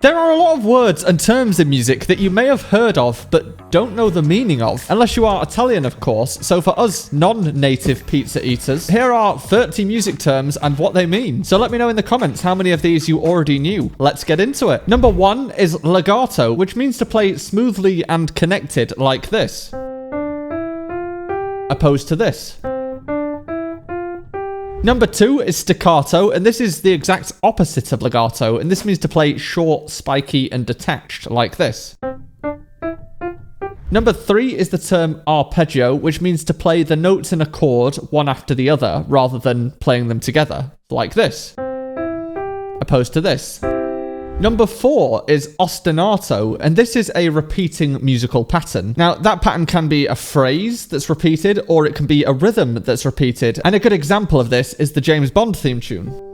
There are a lot of words and terms in music that you may have heard of, but don't know the meaning of. Unless you are Italian, of course. So for us non-native pizza eaters, here are 30 music terms and what they mean. So let me know in the comments how many of these you already knew. Let's get into it. Number 1 is legato, which means to play smoothly and connected like this, opposed to this. Number 2 is staccato, and this is the exact opposite of legato, and this means to play short, spiky, and detached, like this. Number 3 is the term arpeggio, which means to play the notes in a chord one after the other, rather than playing them together, like this, opposed to this. Number 4 is ostinato, and this is a repeating musical pattern. Now, that pattern can be a phrase that's repeated, or it can be a rhythm that's repeated. And a good example of this is the James Bond theme tune.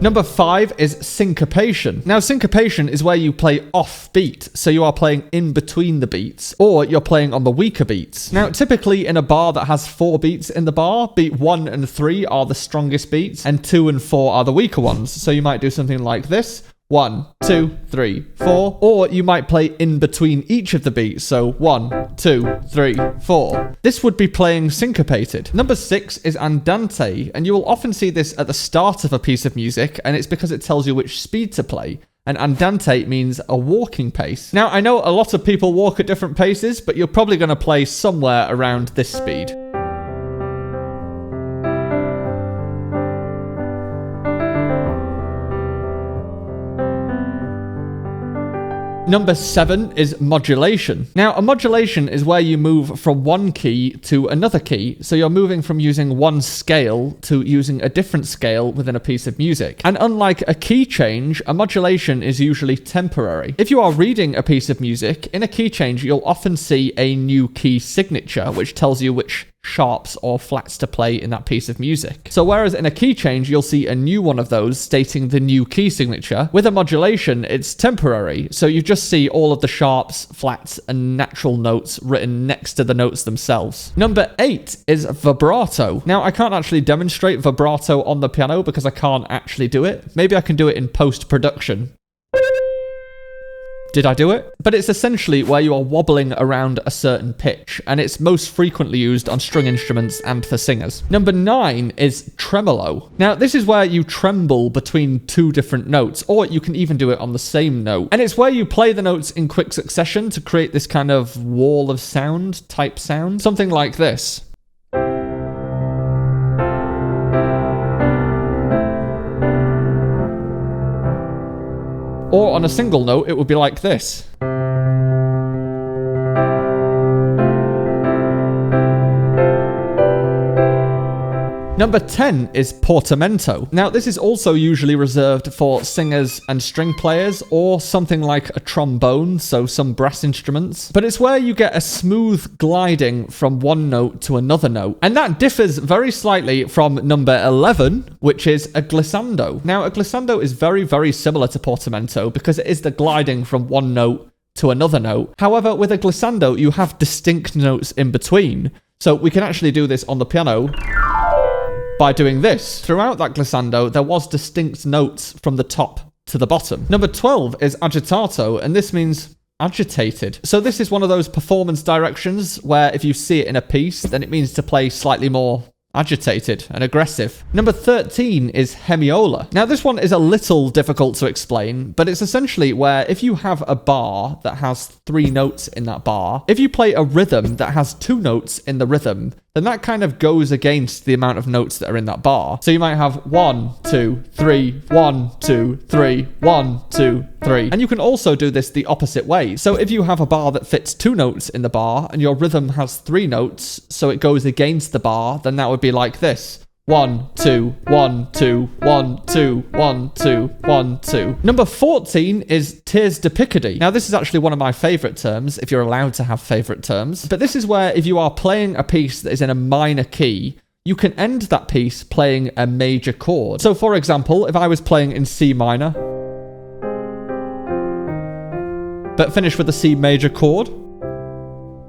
Number 5 is syncopation. Now, syncopation is where you play off beat, so you are playing in between the beats, or you're playing on the weaker beats. Now, typically in a bar that has 4 beats in the bar, beat 1 and 3 are the strongest beats, and 2 and 4 are the weaker ones. So you might do something like this. 1, 2, 3, 4. Or you might play in between each of the beats. So 1, 2, 3, 4. This would be playing syncopated. Number 6 is andante, and you will often see this at the start of a piece of music, and it's because it tells you which speed to play. And andante means a walking pace. Now, I know a lot of people walk at different paces, but you're probably going to play somewhere around this speed. Number 7 is modulation. Now, a modulation is where you move from one key to another key. So you're moving from using one scale to using a different scale within a piece of music. And unlike a key change, a modulation is usually temporary. If you are reading a piece of music, in a key change, you'll often see a new key signature, which tells you which sharps or flats to play in that piece of music. So whereas in a key change, you'll see a new one of those stating the new key signature, with a modulation, it's temporary. So you just see all of the sharps, flats, and natural notes written next to the notes themselves. Number 8 is vibrato. Now, I can't actually demonstrate vibrato on the piano because I can't actually do it. Maybe I can do it in post-production. Did I do it? But it's essentially where you are wobbling around a certain pitch, and it's most frequently used on string instruments and for singers. Number 9 is tremolo. Now, this is where you tremble between 2 different notes, or you can even do it on the same note. And it's where you play the notes in quick succession to create this kind of wall of sound type sound. Something like this. Or on a single note, it would be like this. Number 10 is portamento. Now, this is also usually reserved for singers and string players, or something like a trombone, so some brass instruments. But it's where you get a smooth gliding from one note to another note. And that differs very slightly from number 11, which is a glissando. Now, a glissando is very, very similar to portamento because it is the gliding from one note to another note. However, with a glissando, you have distinct notes in between. So we can actually do this on the piano by doing this. Throughout that glissando, there was distinct notes from the top to the bottom. Number 12 is agitato, and this means agitated. So this is one of those performance directions where if you see it in a piece, then it means to play slightly more agitated and aggressive. Number 13 is hemiola. Now, this one is a little difficult to explain, but it's essentially where if you have a bar that has 3 notes in that bar, if you play a rhythm that has 2 notes in the rhythm, then that kind of goes against the amount of notes that are in that bar. So you might have 1, 2, 3, 1, 2, 3, 1, 2, 3. And you can also do this the opposite way. So if you have a bar that fits 2 notes in the bar and your rhythm has 3 notes, so it goes against the bar, then that would be like this. 1, 2, 1, 2, 1, 2, 1, 2, 1, 2. Number 14 is tiers de Picardy. Now, this is actually one of my favorite terms, if you're allowed to have favorite terms. But this is where if you are playing a piece that is in a minor key, you can end that piece playing a major chord. So, for example, if I was playing in C minor, but finish with a C major chord,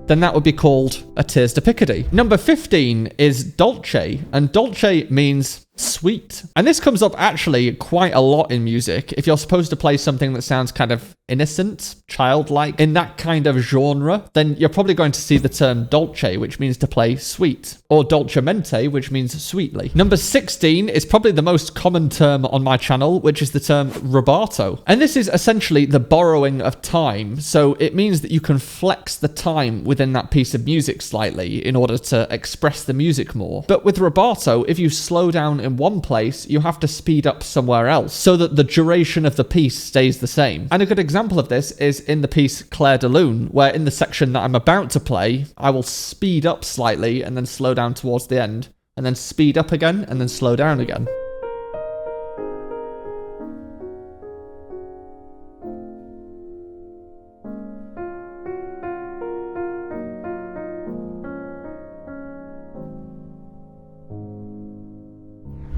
then that would be called a tiers de Picardy. Number 15 is dolce, and dolce means sweet. And this comes up actually quite a lot in music. If you're supposed to play something that sounds kind of innocent, childlike, in that kind of genre, then you're probably going to see the term dolce, which means to play sweet, or dolcemente, which means sweetly. Number 16 is probably the most common term on my channel, which is the term rubato. And this is essentially the borrowing of time. So it means that you can flex the time within that piece of music slightly in order to express the music more. But with rubato, if you slow down in one place, you have to speed up somewhere else so that the duration of the piece stays the same. And a good example of this is in the piece Clair de Lune, where in the section that I'm about to play, I will speed up slightly and then slow down towards the end, and then speed up again and then slow down again.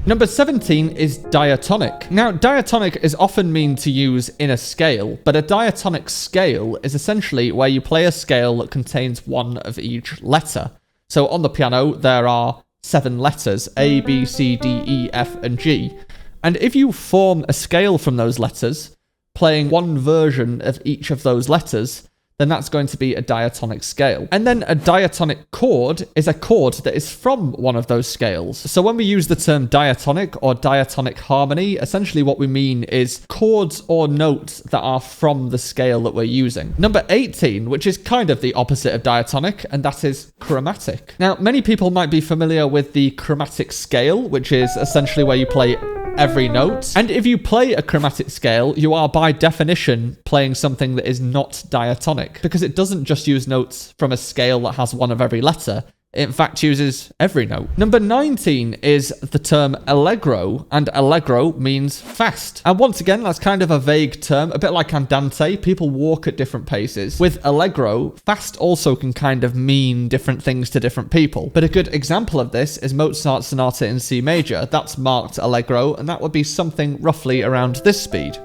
Number 17 is diatonic. Now, diatonic is often mean to use in a scale, but a diatonic scale is essentially where you play a scale that contains one of each letter. So on the piano, there are 7 letters, A, B, C, D, E, F, and G. And if you form a scale from those letters, playing one version of each of those letters, then that's going to be a diatonic scale. And then a diatonic chord is a chord that is from one of those scales. So when we use the term diatonic or diatonic harmony, essentially what we mean is chords or notes that are from the scale that we're using. Number 18, which is kind of the opposite of diatonic, and that is chromatic. Now, many people might be familiar with the chromatic scale, which is essentially where you play every note. And if you play a chromatic scale, you are by definition playing something that is not diatonic, because it doesn't just use notes from a scale that has one of every letter. It in fact uses every note. Number 19 is the term allegro, and allegro means fast. And once again, that's kind of a vague term, a bit like andante. People walk at different paces. With allegro, fast also can kind of mean different things to different people. But a good example of this is Mozart's Sonata in C major. That's marked allegro, and that would be something roughly around this speed.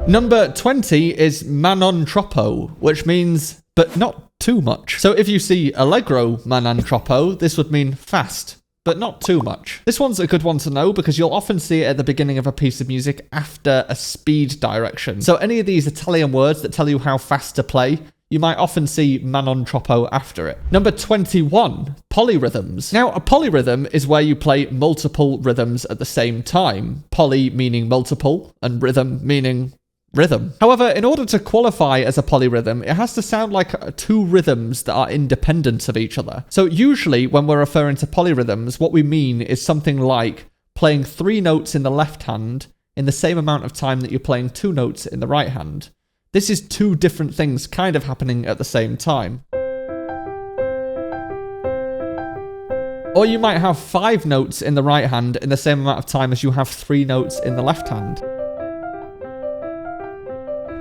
Number 20 is ma non troppo, which means but not too much. So if you see allegro ma non troppo, this would mean fast, but not too much. This one's a good one to know because you'll often see it at the beginning of a piece of music after a speed direction. So any of these Italian words that tell you how fast to play, you might often see ma non troppo after it. Number 21, polyrhythms. Now, a polyrhythm is where you play multiple rhythms at the same time. Poly meaning multiple, and rhythm meaning rhythm. However, in order to qualify as a polyrhythm, it has to sound like 2 rhythms that are independent of each other. So usually when we're referring to polyrhythms, what we mean is something like playing 3 notes in the left hand in the same amount of time that you're playing 2 notes in the right hand. This is 2 different things kind of happening at the same time. Or you might have 5 notes in the right hand in the same amount of time as you have 3 notes in the left hand.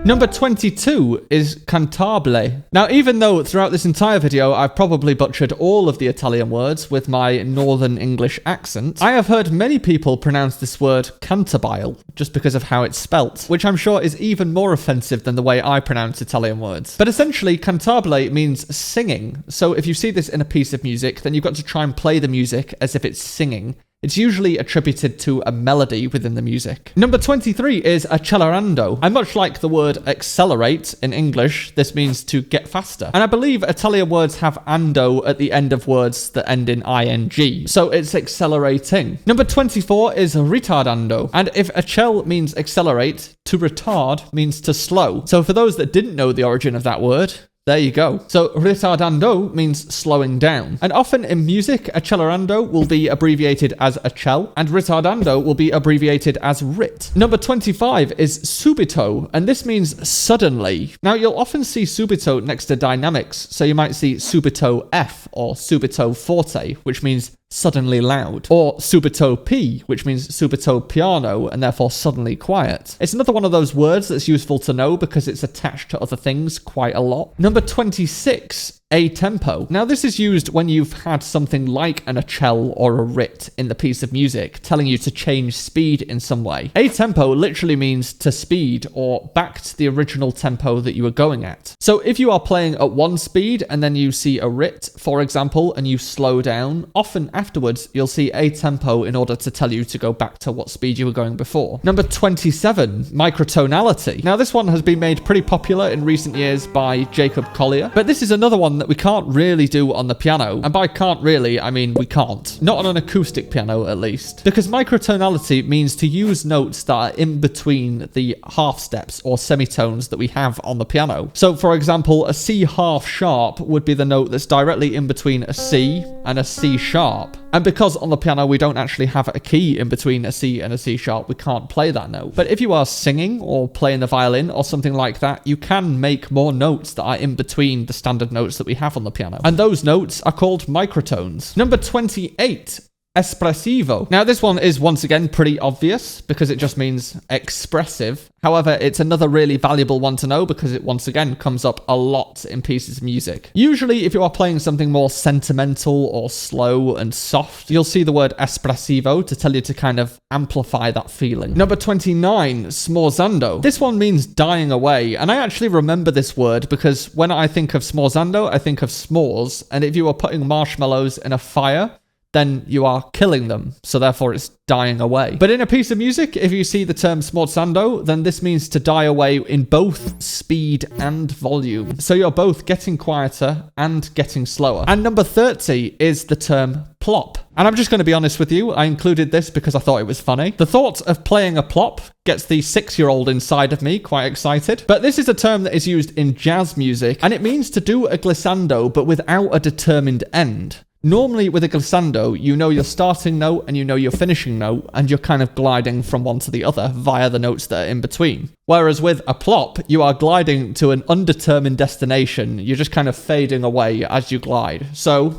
Number 22 is cantabile. Now, even though throughout this entire video I've probably butchered all of the Italian words with my northern English accent, I have heard many people pronounce this word cantabile just because of how it's spelt, which I'm sure is even more offensive than the way I pronounce Italian words. But essentially, cantabile means singing. So if you see this in a piece of music, then you've got to try and play the music as if it's singing. It's usually attributed to a melody within the music. Number 23 is accelerando. And much like the word accelerate in English, this means to get faster. And I believe Italian words have ando at the end of words that end in ing. So it's accelerating. Number 24 is ritardando. And if accel means accelerate, to retard means to slow. So for those that didn't know the origin of that word, there you go. So ritardando means slowing down. And often in music, accelerando will be abbreviated as accel, and ritardando will be abbreviated as rit. Number 25 is subito, and this means suddenly. Now, you'll often see subito next to dynamics, so you might see subito F or subito forte, which means suddenly loud, or subito P, which means subito piano, and therefore suddenly quiet. It's another one of those words that's useful to know because it's attached to other things quite a lot. Number 26, a tempo. Now this is used when you've had something like an accel or a rit in the piece of music, telling you to change speed in some way. A tempo literally means to speed or back to the original tempo that you were going at. So if you are playing at one speed and then you see a rit, for example, and you slow down, often afterwards you'll see a tempo in order to tell you to go back to what speed you were going before. Number 27, microtonality. Now this one has been made pretty popular in recent years by Jacob Collier, but this is another one that we can't really do on the piano. And by can't really, I mean we can't. Not on an acoustic piano at least. Because microtonality means to use notes that are in between the half steps or semitones that we have on the piano. So for example, a C half sharp would be the note that's directly in between a C and a C sharp. And because on the piano we don't actually have a key in between a C and a C sharp, we can't play that note. But if you are singing or playing the violin or something like that, you can make more notes that are in between the standard notes that we have on the piano. And those notes are called microtones. Number 28. Espressivo. Now this one is once again pretty obvious because it just means expressive. However, it's another really valuable one to know because it once again comes up a lot in pieces of music. Usually if you are playing something more sentimental or slow and soft, you'll see the word espressivo to tell you to kind of amplify that feeling. Number 29, smorzando. This one means dying away, and I actually remember this word because when I think of smorzando, I think of s'mores, and if you are putting marshmallows in a fire, then you are killing them, so therefore it's dying away. But in a piece of music, if you see the term smorzando, then this means to die away in both speed and volume. So you're both getting quieter and getting slower. And number 30 is the term plop. And I'm just going to be honest with you, I included this because I thought it was funny. The thought of playing a plop gets the 6-year-old inside of me quite excited. But this is a term that is used in jazz music, and it means to do a glissando but without a determined end. Normally with a glissando, you know your starting note and you know your finishing note, and you're kind of gliding from one to the other via the notes that are in between. Whereas with a plop, you are gliding to an undetermined destination. You're just kind of fading away as you glide. So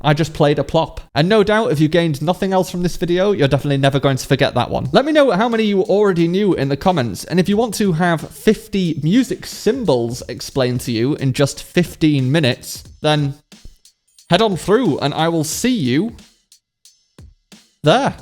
I just played a plop. And no doubt if you gained nothing else from this video, you're definitely never going to forget that one. Let me know how many you already knew in the comments. And if you want to have 50 music symbols explained to you in just 15 minutes, then head on through and I will see you there.